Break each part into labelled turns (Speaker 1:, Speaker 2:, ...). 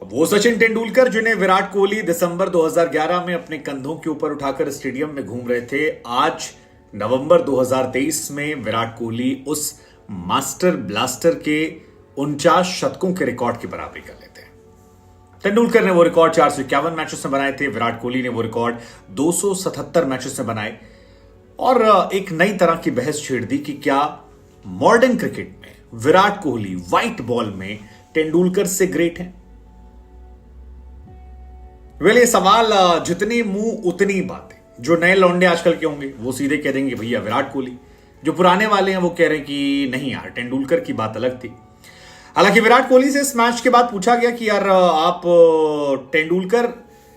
Speaker 1: वो सचिन तेंदुलकर जिन्हें विराट कोहली दिसंबर 2011 में अपने कंधों के ऊपर उठाकर स्टेडियम में घूम रहे थे, आज नवंबर 2023 में विराट कोहली उस मास्टर ब्लास्टर के 49 शतकों के रिकॉर्ड की बराबरी कर लेते हैं। तेंदुलकर ने वो रिकॉर्ड 451 मैचेस में बनाए थे, विराट कोहली ने वो रिकॉर्ड 277 मैचेस में बनाए और एक नई तरह की बहस छेड़ दी कि क्या मॉडर्न क्रिकेट में विराट कोहली व्हाइट बॉल में तेंदुलकर से ग्रेट हैं। ये सवाल जितनी मुंह उतनी बातें। जो नए लौंडे आजकल के होंगे वो सीधे कह देंगे भैया विराट कोहली। जो पुराने वाले हैं वो कह रहे हैं कि नहीं यार, तेंदुलकर की बात अलग थी। हालांकि विराट कोहली से इस मैच के बाद पूछा गया कि यार आप तेंदुलकर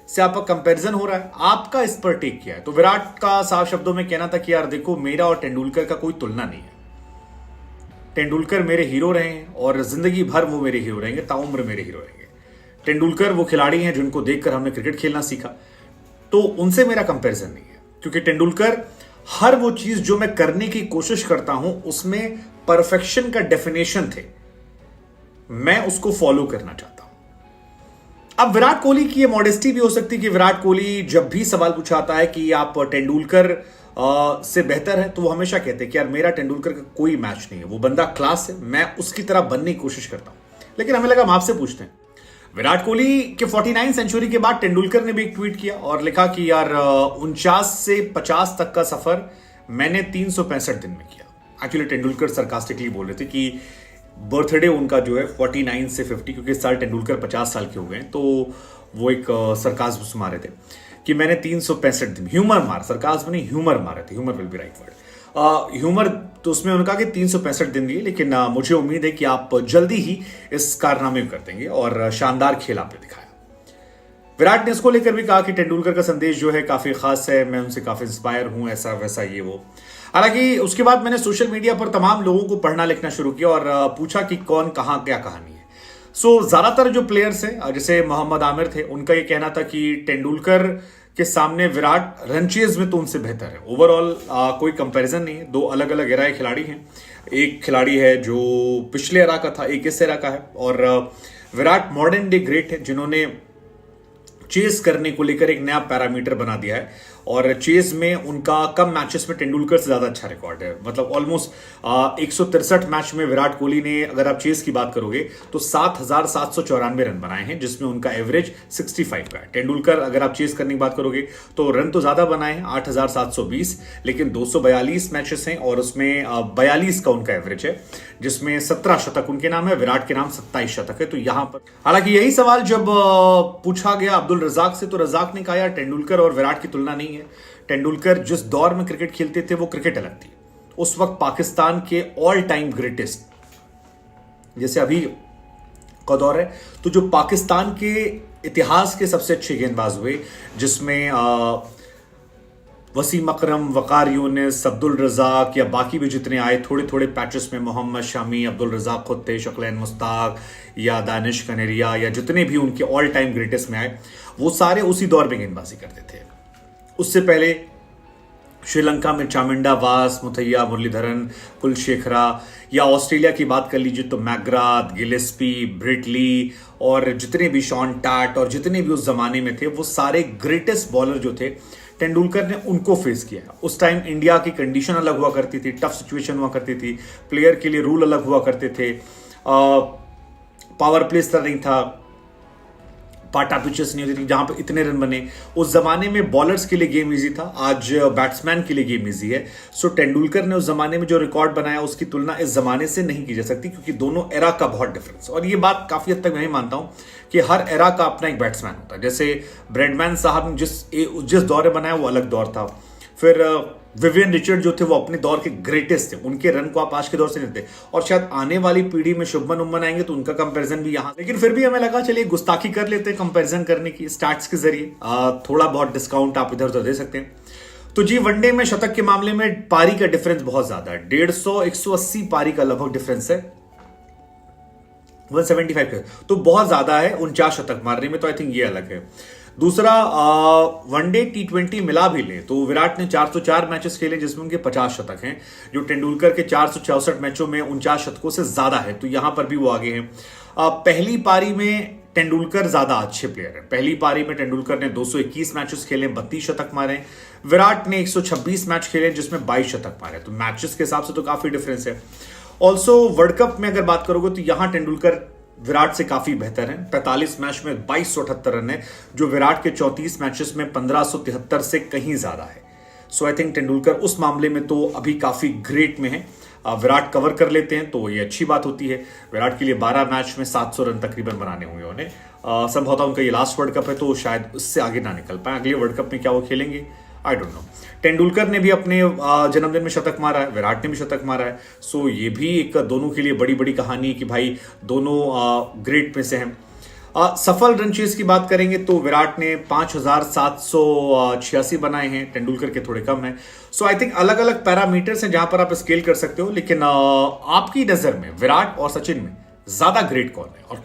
Speaker 1: से आपका कंपैरिजन हो रहा है, आपका इस पर टेक किया है। तो विराट का साफ शब्दों में कहना था कि यार देखो, मेरा और तेंदुलकर का कोई तुलना नहीं है। तेंदुलकर मेरे हीरो रहे हैं और जिंदगी भर वो मेरे हीरो रहेंगे, ताउम्र मेरे हीरो रहेंगे। तेंदुलकर वो खिलाड़ी हैं जिनको देखकर हमने क्रिकेट खेलना सीखा, तो उनसे मेरा कंपैरिजन नहीं है। क्योंकि तेंदुलकर हर वो चीज जो मैं करने की कोशिश करता हूं उसमें परफेक्शन का डेफिनेशन थे, मैं उसको फॉलो करना चाहता हूं। अब विराट कोहली की ये मॉडेस्टी भी हो सकती है कि विराट कोहली जब भी सवाल पूछाता है कि आप तेंदुलकर से बेहतर है, तो वो हमेशा कहते हैं कि यार मेरा तेंदुलकर का कोई मैच नहीं है, वो बंदा क्लास है, मैं उसकी तरह बनने की कोशिश करता हूं। लेकिन हमें लगा हम आपसे पूछते हैं। विराट कोहली के 49 सेंचुरी के बाद तेंदुलकर ने भी एक ट्वीट किया और लिखा कि यार 49 से 50 तक का सफर मैंने 365 दिन में किया। एक्चुअली तेंदुलकर सरकास्टिकली बोल रहे थे कि बर्थडे उनका जो है 49 से 50, क्योंकि इस साल तेंदुलकर 50 साल के हो गए, तो वो एक सरकास्म मारे थे कि मैंने 365 दिन, ह्यूमर मार, सरकास्म नहीं ह्यूमर मारे थे, humour will be right word, humour. तो उसमें उन्होंने कहा कि 365 दिन दिए, लेकिन मुझे उम्मीद है कि आप जल्दी ही इस कारनामे को कर देंगे और शानदार खेल आपने दिखाया। विराट ने इसको लेकर भी कहा कि तेंदुलकर का संदेश जो है काफी खास है, मैं उनसे काफी इंस्पायर हूं, ऐसा वैसा ये वो। हालांकि उसके बाद मैंने सोशल मीडिया पर तमाम लोगों को पढ़ना लिखना शुरू किया और पूछा कि कौन कहां क्या कहानी है। ज्यादातर जो प्लेयर्स हैं, जैसे मोहम्मद आमिर थे, उनका ये कहना था कि तेंदुलकर के सामने विराट रनचेज में तो उनसे बेहतर है। ओवरऑल कोई कंपैरिजन नहीं है, दो अलग अलग एरा के खिलाड़ी हैं। एक खिलाड़ी है जो पिछले एरा का था, एक इस एरा का है, और विराट मॉडर्न डे ग्रेट है जिन्होंने चेस करने को लेकर एक नया पैरामीटर बना दिया है। और चेस में उनका कम मैचेस में तेंदुलकर से ज्यादा अच्छा रिकॉर्ड है। मतलब ऑलमोस्ट 163 मैच में विराट कोहली ने, अगर आप चेस की बात करोगे तो 7,794 रन बनाए हैं, जिसमें उनका एवरेज 65 का है। तेंदुलकर अगर आप चेस करने की बात करोगे तो रन तो ज्यादा बनाए हैं, 8,720, लेकिन 242 मैचेस हैं और उसमें 42 का उनका एवरेज है, जिसमें 17 शतक उनके नाम है, विराट के नाम 27 शतक है। तो यहां पर हालांकि यही सवाल जब पूछा गया अब्दुल रजाक से, तो रजाक ने कहा यार तेंदुलकर और विराट की तुलना नहीं है। तेंदुलकर जिस दौर में क्रिकेट खेलते थे वो क्रिकेट अलग थी। उस वक्त पाकिस्तान के ऑल टाइम ग्रेटेस्ट, जैसे अभी का दौर है, तो जो पाकिस्तान के इतिहास के सबसे अच्छे गेंदबाज हुए, जिसमें वसीम अकरम, वकार यूनिस, अब्दुल रजाक या बाकी भी जितने आए थोड़े थोड़े पैचेस में, मोहम्मद शामी, अब्दुल रजाक खुद थे, शकलैन मुश्ताक या दानिश कनेरिया या जितने भी उनके ऑल टाइम ग्रेटेस्ट में आए, वो सारे उसी दौर में गेंदबाजी करते थे। उससे पहले श्रीलंका में चामिंडा वास, मुथैया मुरलीधरन, कुलशेखरा, या ऑस्ट्रेलिया की बात कर लीजिए तो मैग्राथ, गिलेस्पी, ब्रिटली और जितने भी शॉन टैट और जितने भी उस जमाने में थे, वो सारे ग्रेटेस्ट बॉलर जो थे तेंदुलकर ने उनको फेस किया। उस टाइम इंडिया की कंडीशन अलग हुआ करती थी, टफ सिचुएशन हुआ करती थी, प्लेयर के लिए रूल अलग हुआ करते थे, पावर प्ले स्तर नहीं था, पाटा पिचेस नहीं होती थी जहां पर इतने रन बने। उस जमाने में बॉलर्स के लिए गेम इजी था, आज बैट्समैन के लिए गेम इजी है। तेंदुलकर ने उस जमाने में जो रिकॉर्ड बनाया उसकी तुलना इस जमाने से नहीं की जा सकती, क्योंकि दोनों एरा का बहुत डिफरेंस। और ये बात काफी हद तक मैं मानता हूं कि हर एरा का अपना एक बैट्समैन होता है। जैसे ब्रैडमैन साहब ने जिस दौर में बनाया वो अलग दौर था। फिर विवियन रिचर्ड जो थे वो अपने दौर के ग्रेटेस्ट थे, उनके रन को आप आज के दौर से नहीं देते। और शायद आने वाली पीढ़ी में शुभमन उम्मन आएंगे तो उनका कंपैरिजन भी यहां, लेकिन फिर भी हमें लगा चलिए गुस्ताखी कर लेते हैं कंपैरिजन करने की स्टैट्स के जरिए, थोड़ा बहुत डिस्काउंट आप इधर उधर दे सकते हैं। तो जी, वनडे में शतक के मामले में पारी का डिफरेंस बहुत ज्यादा है, 150-180 पारी का लगभग डिफरेंस है, 175 का, तो बहुत ज्यादा है 49 शतक मारने में, तो आई थिंक ये अलग है। दूसरा, वनडे T20 मिला भी ले तो विराट ने 404 मैचेस खेले जिसमें उनके 50 शतक हैं, जो तेंदुलकर के 464 मैचों में 49 शतकों से ज्यादा है, तो यहां पर भी वो आगे हैं। पहली पारी में तेंदुलकर ज्यादा अच्छे प्लेयर हैं। पहली पारी में तेंदुलकर ने 221 मैचेस खेले, 32 शतक मारे। विराट ने 126 मैच खेले जिसमें 22 शतक मारे। तो मैचेस के हिसाब से तो काफी डिफरेंस है। ऑल्सो वर्ल्ड कप में अगर बात करोगे तो यहां तेंदुलकर विराट से काफी बेहतर है। 45 मैच में 2278 रन है, जो विराट के 34 मैचेस में 1573 से कहीं ज्यादा है। सो आई थिंक तेंदुलकर उस मामले में तो अभी काफी ग्रेट में है। विराट कवर कर लेते हैं तो ये अच्छी बात होती है। विराट के लिए 12 मैच में 700 रन तकरीबन बनाने होंगे उन्हें। संभवतः उनका ये लास्ट वर्ल्ड कप है तो शायद उससे आगे ना निकल पाए। अगले वर्ल्ड कप में क्या वो खेलेंगे, आई डोंट नो। तेंदुलकर ने भी अपने जन्मदिन में शतक मारा है, विराट ने भी शतक मारा है। सो ये भी एक दोनों के लिए बड़ी बड़ी कहानी है कि भाई दोनों ग्रेट में से हैं। सफल रन चेज की बात करेंगे तो विराट ने 5786 बनाए हैं, तेंदुलकर के थोड़े कम हैं। सो आई थिंक अलग अलग पैरामीटर्स हैं जहां पर आप स्केल कर सकते हो, लेकिन आपकी नजर में विराट और सचिन में ज्यादा ग्रेट कौन है और